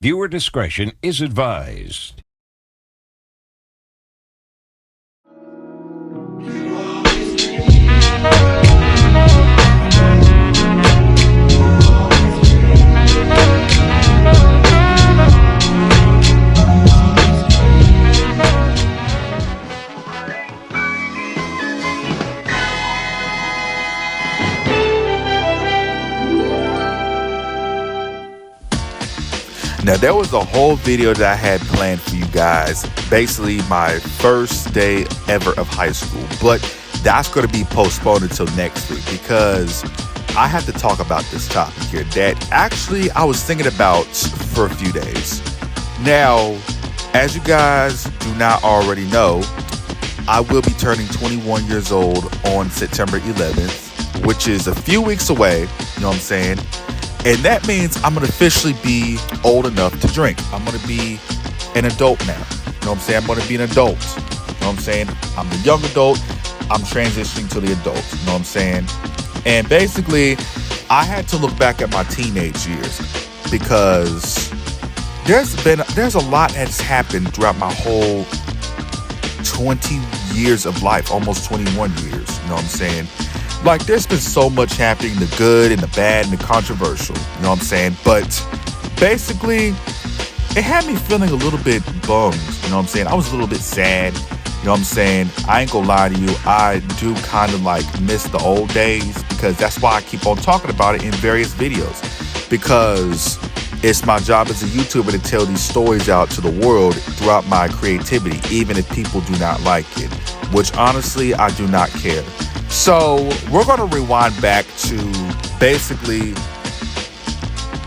Viewer discretion is advised. Now, there was a whole video that I had planned for you guys, basically my first day ever of high school, but that's going to be postponed until next week because I have to talk about this topic here that actually I was thinking about for a few days. Now, as you guys do not already know, I will be turning 21 years old on September 11th, which is a few weeks away, you know what I'm saying? And that means I'm going to officially be old enough to drink. I'm going to be an adult now. You know what I'm saying? I'm going to be an adult. You know what I'm saying? I'm the young adult. I'm transitioning to the adult. You know what I'm saying? And basically, I had to look back at my teenage years because there's a lot that's happened throughout my whole 20 years of life, almost 21 years. You know what I'm saying? Like, there's been so much happening, the good and the bad and the controversial, you know what I'm saying? But basically, it had me feeling a little bit bummed, you know what I'm saying? I was a little bit sad, you know what I'm saying? I ain't gonna lie to you, I do kind of like miss the old days because that's why I keep on talking about it in various videos, because it's my job as a YouTuber to tell these stories out to the world throughout my creativity, even if people do not like it, which honestly, I do not care. So we're going to rewind back to basically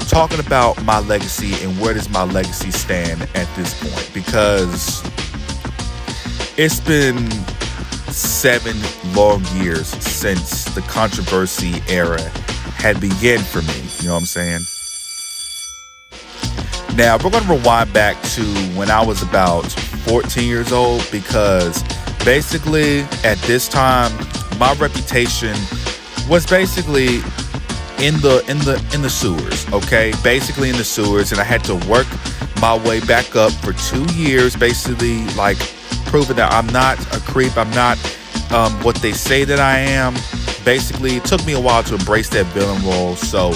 talking about my legacy and where does my legacy stand at this point, because it's been 7 long years since the controversy era had begun for me, you know what I'm saying? Now we're going to rewind back to when I was about 14 years old, because basically at this time my reputation was basically in the sewers, okay? Basically in the sewers, and I had to work my way back up for 2 years, basically like proving that I'm not a creep, I'm not what they say that I am. Basically, it took me a while to embrace that villain role. So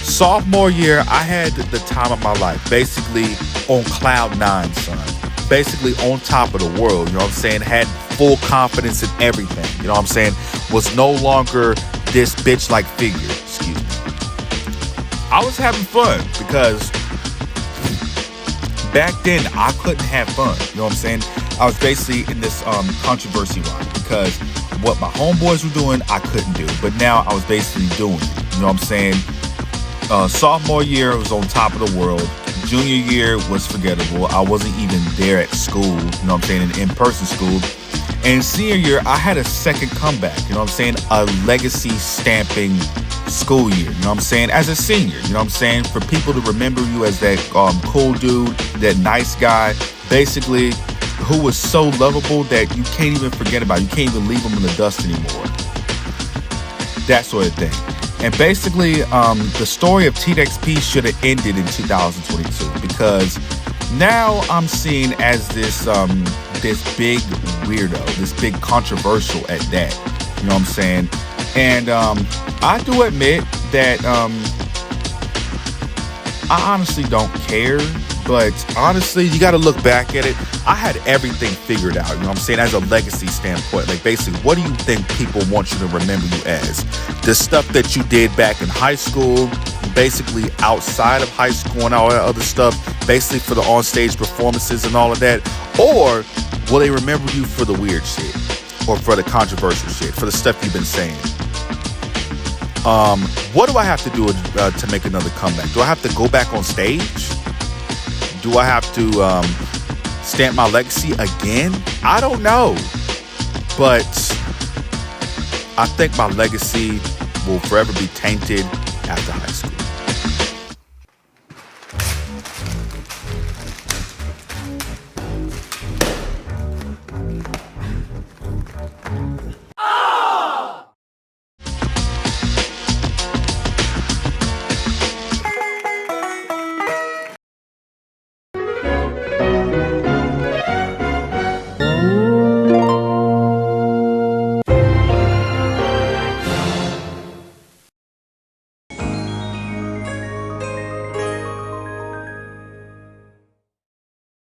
sophomore year, I had the time of my life, basically on cloud 9, son. Basically on top of the world, you know what I'm saying? Had full confidence in everything, you know what I'm saying? Was no longer this bitch-like figure, excuse me. I was having fun because back then I couldn't have fun, you know what I'm saying? I was basically in this controversy ride because what my homeboys were doing, I couldn't do. But now I was basically doing it, you know what I'm saying? Sophomore year, I was on top of the world. Junior year was forgettable. I wasn't even there at school, you know what I'm saying, in-person school. And senior year, I had a second comeback, you know what I'm saying, a legacy stamping school year, you know what I'm saying, as a senior, you know what I'm saying, for people to remember you as that cool dude, that nice guy, basically, who was so lovable that you can't even forget about, you can't even leave him in the dust anymore. That sort of thing. And basically, the story of TeeJayXP should have ended in 2022 because now I'm seen as this big weirdo, this big controversial at that. You know what I'm saying? And I do admit that I honestly don't care. But honestly, you got to look back at it. I had everything figured out, you know what I'm saying, as a legacy standpoint. Like, basically, what do you think people want you to remember you as? The stuff that you did back in high school, basically outside of high school and all that other stuff, basically for the on-stage performances and all of that? Or will they remember you for the weird shit? Or for the controversial shit? For the stuff you've been saying? What do I have to do to make another comeback? Do I have to go back on stage? Do I have to stamp my legacy again? I don't know. But I think my legacy will forever be tainted after high school.